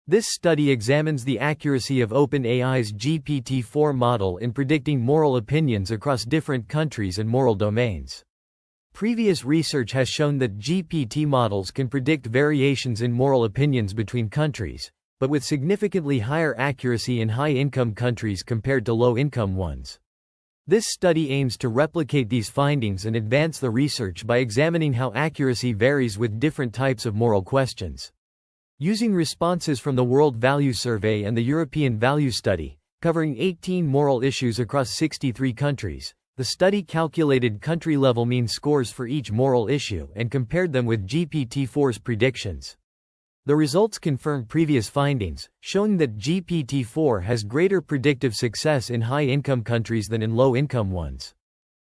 This study examines the accuracy of OpenAI's GPT-4 model in predicting moral opinions across different countries and moral domains. Previous research has shown that GPT models can predict variations in moral opinions between countries, but with significantly higher accuracy in high-income countries compared to low-income ones. This study aims to replicate these findings and advance the research by examining how accuracy varies with different types of moral questions. Using responses from the World Value Survey and the European Value Study, covering 18 moral issues across 63 countries, the study calculated country-level mean scores for each moral issue and compared them with GPT-4's predictions. The results confirm previous findings, showing that GPT-4 has greater predictive success in high-income countries than in low-income ones.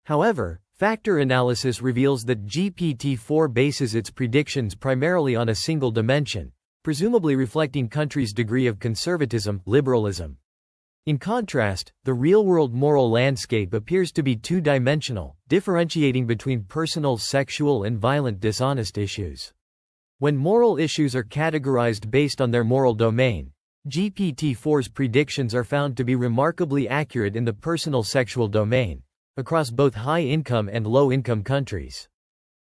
However, factor analysis reveals that GPT-4 bases its predictions primarily on a single dimension, presumably reflecting countries' degree of conservatism, liberalism. In contrast, the real-world moral landscape appears to be two-dimensional, differentiating between personal, sexual, and violent, dishonest issues. When moral issues are categorized based on their moral domain, GPT-4's predictions are found to be remarkably accurate in the personal sexual domain, across both high-income and low-income countries.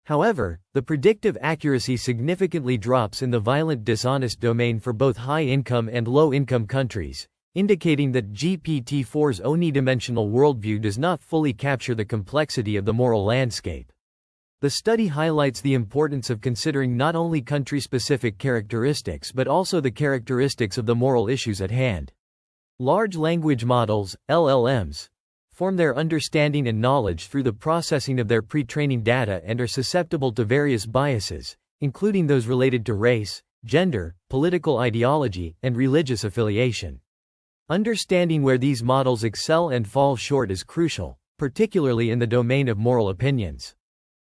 However, the predictive accuracy significantly drops in the violent dishonest domain for both high-income and low-income countries, indicating that GPT-4's omnidimensional worldview does not fully capture the complexity of the moral landscape. The study highlights the importance of considering not only country-specific characteristics but also the characteristics of the moral issues at hand. Large language models, LLMs, form their understanding and knowledge through the processing of their pre-training data and are susceptible to various biases, including those related to race, gender, political ideology, and religious affiliation. Understanding where these models excel and fall short is crucial, particularly in the domain of moral opinions.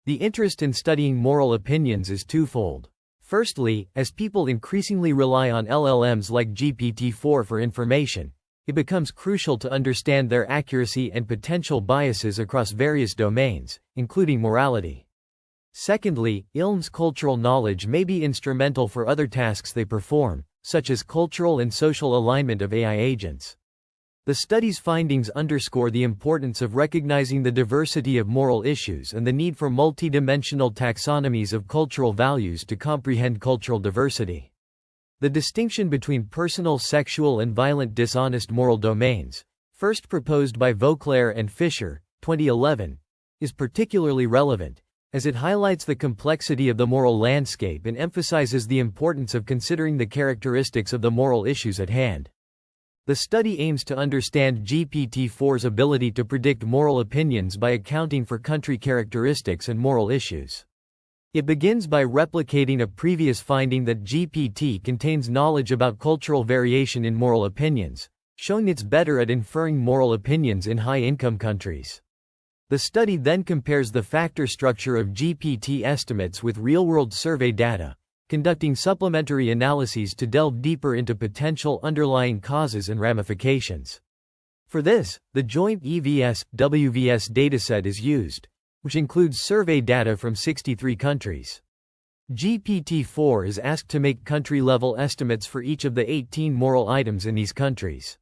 The interest in studying moral opinions is twofold. Firstly, as people increasingly rely on LLMs like GPT-4 for information, it becomes crucial to understand their accuracy and potential biases across various domains, including morality. Secondly, LLM's cultural knowledge may be instrumental for other tasks they perform, such as cultural and social alignment of AI agents. The study's findings underscore the importance of recognizing the diversity of moral issues and the need for multidimensional taxonomies of cultural values to comprehend cultural diversity. The distinction between personal sexual and violent dishonest moral domains, first proposed by Vauclair and Fisher, 2011, is particularly relevant, as it highlights the complexity of the moral landscape and emphasizes the importance of considering the characteristics of the moral issues at hand. The study aims to understand GPT-4's ability to predict moral opinions by accounting for country characteristics and moral issues. It begins by replicating a previous finding that GPT contains knowledge about cultural variation in moral opinions, showing it's better at inferring moral opinions in high-income countries. The study then compares the factor structure of GPT estimates with real-world survey data, conducting supplementary analyses to delve deeper into potential underlying causes and ramifications. For this, the joint EVS-WVS dataset is used, which includes survey data from 63 countries. GPT-4 is asked to make country-level estimates for each of the 18 moral items in these countries.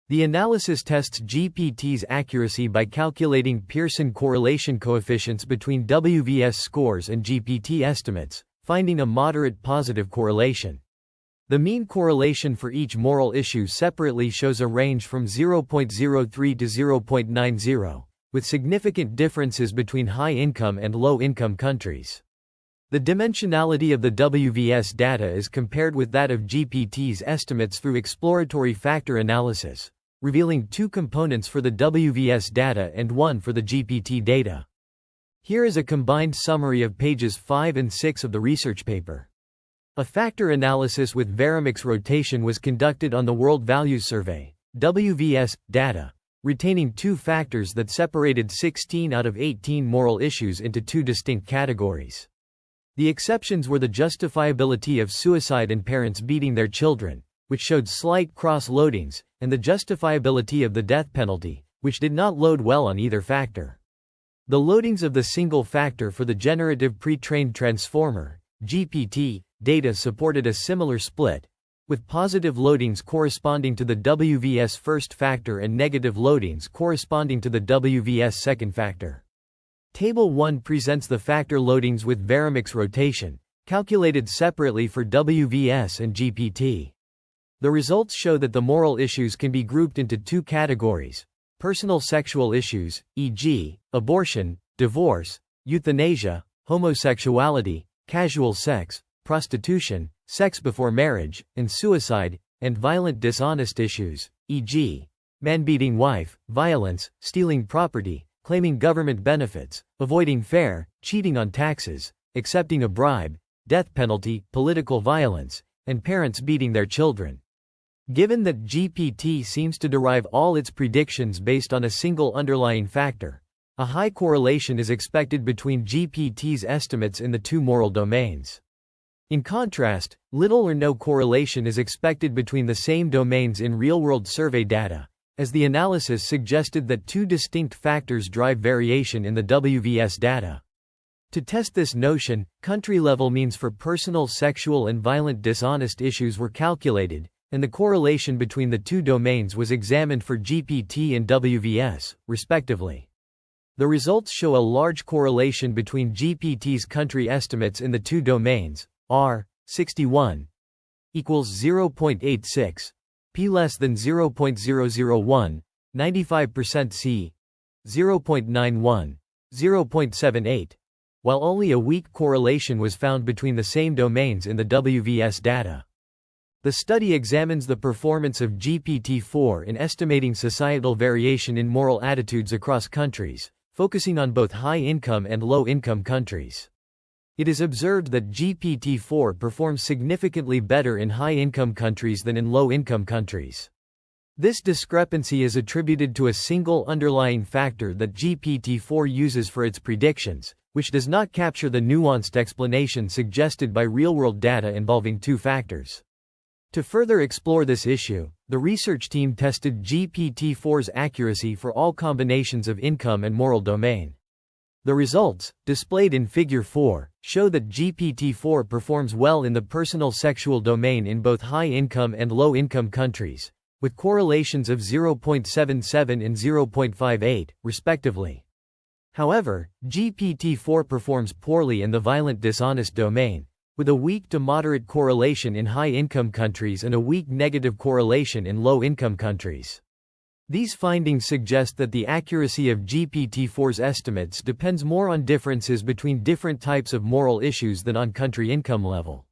The analysis tests GPT's accuracy by calculating Pearson correlation coefficients between WVS scores and GPT estimates, finding a moderate positive correlation. The mean correlation for each moral issue separately shows a range from 0.03 to 0.90. With significant differences between high-income and low-income countries. The dimensionality of the WVS data is compared with that of GPT's estimates through exploratory factor analysis, revealing two components for the WVS data and one for the GPT data. Here is a combined summary of pages 5 and 6 of the research paper. A factor analysis with Varamix rotation was conducted on the World Value Survey, WVS, data, retaining two factors that separated 16 out of 18 moral issues into two distinct categories. The exceptions were the justifiability of suicide and parents beating their children, which showed slight cross-loadings, and the justifiability of the death penalty, which did not load well on either factor. The loadings of the single factor for the generative pre-trained transformer, GPT, data supported a similar split, with positive loadings corresponding to the WVS first factor and negative loadings corresponding to the WVS second factor. Table 1 presents the factor loadings with Varamic's rotation, calculated separately for WVS and GPT. The results show that the moral issues can be grouped into two categories: personal sexual issues, e.g., abortion, divorce, euthanasia, homosexuality, casual sex, prostitution, sex before marriage, and suicide, and violent dishonest issues, e.g., man-beating wife, violence, stealing property, claiming government benefits, avoiding fare, cheating on taxes, accepting a bribe, death penalty, political violence, and parents beating their children. Given that GPT seems to derive all its predictions based on a single underlying factor, a high correlation is expected between GPT's estimates in the two moral domains. In contrast, little or no correlation is expected between the same domains in real-world survey data, as the analysis suggested that two distinct factors drive variation in the WVS data. To test this notion, country-level means for personal sexual and violent dishonest issues were calculated, and the correlation between the two domains was examined for GPT and WVS, respectively. The results show a large correlation between GPT's country estimates in the two domains, R, 61, equals 0.86, P less than 0.001, 95% C, 0.91, 0.78, while only a weak correlation was found between the same domains in the WVS data. The study examines the performance of GPT-4 in estimating societal variation in moral attitudes across countries, focusing on both high-income and low-income countries. It is observed that GPT-4 performs significantly better in high-income countries than in low-income countries. This discrepancy is attributed to a single underlying factor that GPT-4 uses for its predictions, which does not capture the nuanced explanation suggested by real-world data involving two factors. To further explore this issue, the research team tested GPT-4's accuracy for all combinations of income and moral domain. The results, displayed in Figure 4, show that GPT-4 performs well in the personal sexual domain in both high-income and low-income countries, with correlations of 0.77 and 0.58, respectively. However, GPT-4 performs poorly in the violent dishonest domain, with a weak to moderate correlation in high-income countries and a weak negative correlation in low-income countries. These findings suggest that the accuracy of GPT-4's estimates depends more on differences between different types of moral issues than on country income level.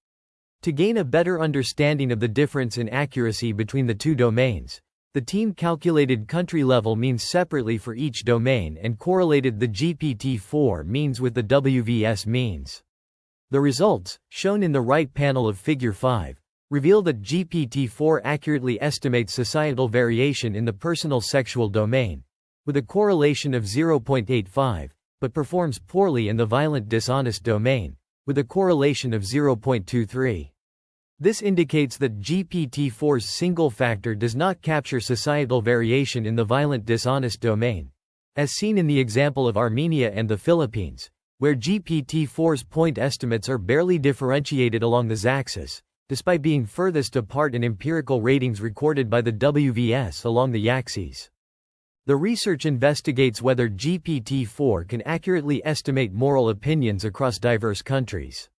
To gain a better understanding of the difference in accuracy between the two domains, the team calculated country-level means separately for each domain and correlated the GPT-4 means with the WVS means. The results, shown in the right panel of Figure 5, reveal that GPT-4 accurately estimates societal variation in the personal sexual domain, with a correlation of 0.85, but performs poorly in the violent dishonest domain, with a correlation of 0.23. This indicates that GPT-4's single factor does not capture societal variation in the violent dishonest domain, as seen in the example of Armenia and the Philippines, where GPT-4's point estimates are barely differentiated along the z-axis, despite being furthest apart in empirical ratings recorded by the WVS along the y-axis. The research investigates whether GPT-4 can accurately estimate moral opinions across diverse countries.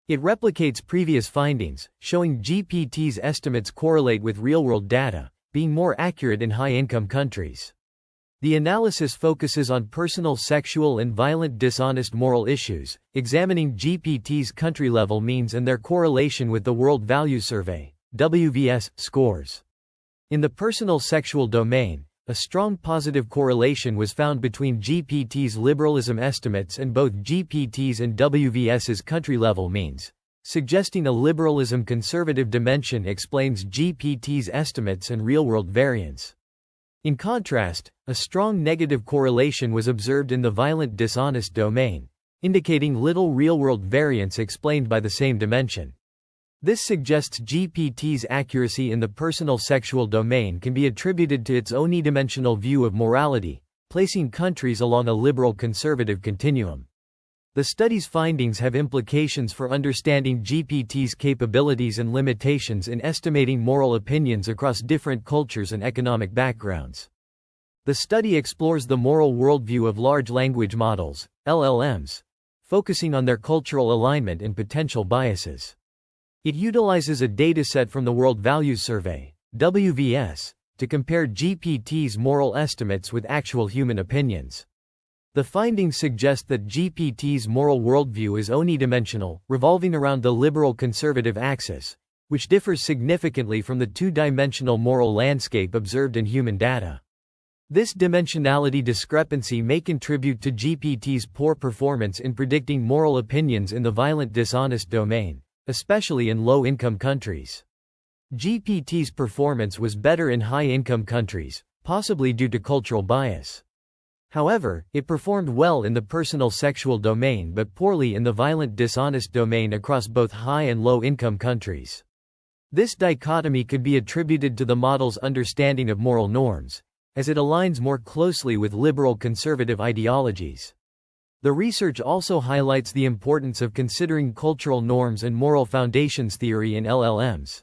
It replicates previous findings, showing GPT's estimates correlate with real-world data, being more accurate in high-income countries. The analysis focuses on personal sexual and violent dishonest moral issues, examining GPT's country-level means and their correlation with the World Value Survey (WVS) scores. In the personal sexual domain, a strong positive correlation was found between GPT's liberalism estimates and both GPT's and WVS's country-level means, suggesting a liberalism conservative dimension explains GPT's estimates and real-world variance. In contrast, a strong negative correlation was observed in the violent dishonest domain, indicating little real-world variance explained by the same dimension. This suggests GPT's accuracy in the personal sexual domain can be attributed to its unidimensional view of morality, placing countries along a liberal-conservative continuum. The study's findings have implications for understanding GPT's capabilities and limitations in estimating moral opinions across different cultures and economic backgrounds. The study explores the moral worldview of large language models, LLMs, focusing on their cultural alignment and potential biases. It utilizes a dataset from the World Values Survey, WVS, to compare GPT's moral estimates with actual human opinions. The findings suggest that GPT's moral worldview is unidimensional, revolving around the liberal-conservative axis, which differs significantly from the two-dimensional moral landscape observed in human data. This dimensionality discrepancy may contribute to GPT's poor performance in predicting moral opinions in the violent-dishonest domain, especially in low-income countries. GPT's performance was better in high-income countries, possibly due to cultural bias. However, it performed well in the personal sexual domain but poorly in the violent-dishonest domain across both high and low-income countries. This dichotomy could be attributed to the model's understanding of moral norms, as it aligns more closely with liberal conservative ideologies. The research also highlights the importance of considering cultural norms and moral foundations theory in LLMs.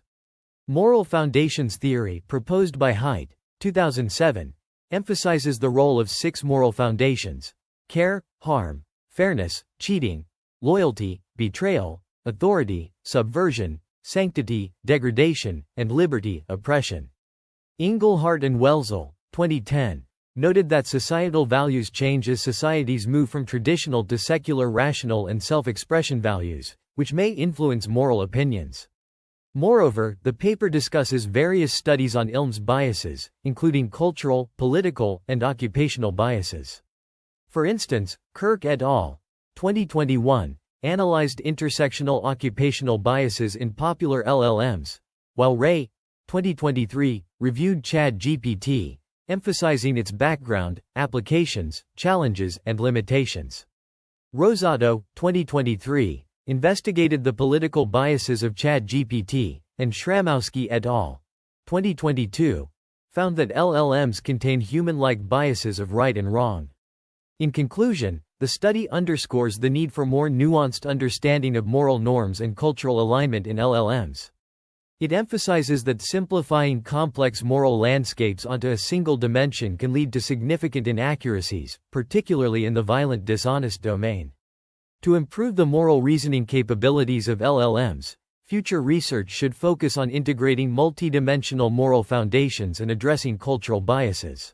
Moral foundations theory, proposed by Haidt, 2007, emphasizes the role of 6 moral foundations: care, harm, fairness, cheating, loyalty, betrayal, authority, subversion, sanctity, degradation, and liberty, oppression. Engelhardt and Welzel, 2010, noted that societal values change as societies move from traditional to secular rational and self-expression values, which may influence moral opinions. Moreover, the paper discusses various studies on ILM's biases, including cultural, political, and occupational biases. For instance, Kirk et al., 2021, analyzed intersectional occupational biases in popular LLMs, while Ray, 2023, reviewed ChatGPT, emphasizing its background, applications, challenges, and limitations. Rosado, 2023, investigated the political biases of ChatGPT, and Schramowski et al., 2022, found that LLMs contain human-like biases of right and wrong. In conclusion, the study underscores the need for more nuanced understanding of moral norms and cultural alignment in LLMs. It emphasizes that simplifying complex moral landscapes onto a single dimension can lead to significant inaccuracies, particularly in the violent-dishonest domain. To improve the moral reasoning capabilities of LLMs, future research should focus on integrating multidimensional moral foundations and addressing cultural biases.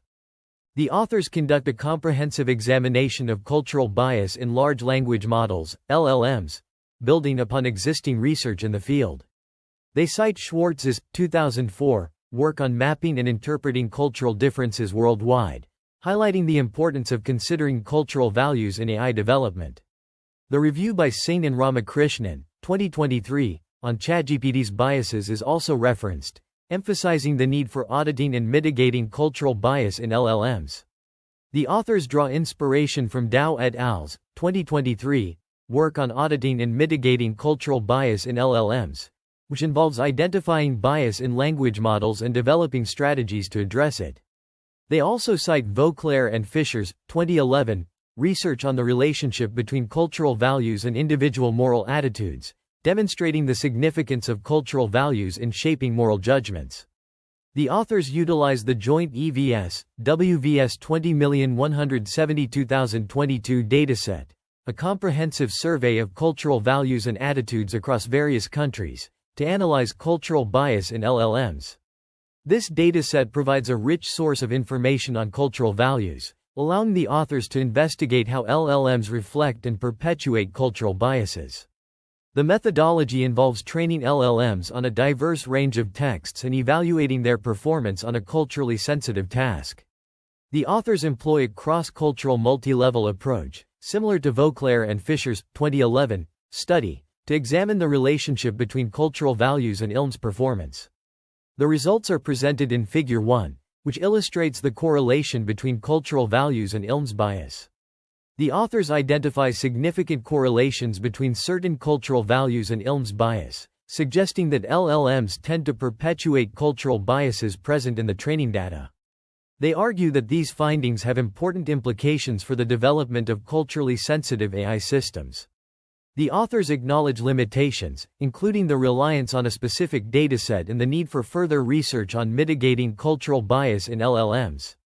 The authors conduct a comprehensive examination of cultural bias in large language models, LLMs, building upon existing research in the field. They cite Schwartz's 2004 work on mapping and interpreting cultural differences worldwide, highlighting the importance of considering cultural values in AI development. The review by Singh and Ramakrishnan, 2023, on ChatGPT's biases is also referenced, emphasizing the need for auditing and mitigating cultural bias in LLMs. The authors draw inspiration from Dao et al.'s 2023 work on auditing and mitigating cultural bias in LLMs, which involves identifying bias in language models and developing strategies to address it. They also cite Vauclair and Fisher's 2011 research on the relationship between cultural values and individual moral attitudes, demonstrating the significance of cultural values in shaping moral judgments. The authors utilize the joint EVS, WVS 20,172,022 dataset, a comprehensive survey of cultural values and attitudes across various countries, to analyze cultural bias in LLMs. This dataset provides a rich source of information on cultural values, allowing the authors to investigate how LLMs reflect and perpetuate cultural biases. The methodology involves training LLMs on a diverse range of texts and evaluating their performance on a culturally sensitive task. The authors employ a cross-cultural multi-level approach, similar to Vauclair and Fisher's 2011 study, to examine the relationship between cultural values and ILM's performance. The results are presented in Figure 1, which illustrates the correlation between cultural values and ILM's bias. The authors identify significant correlations between certain cultural values and ILM's bias, suggesting that LLMs tend to perpetuate cultural biases present in the training data. They argue that these findings have important implications for the development of culturally sensitive AI systems. The authors acknowledge limitations, including the reliance on a specific dataset and the need for further research on mitigating cultural bias in LLMs.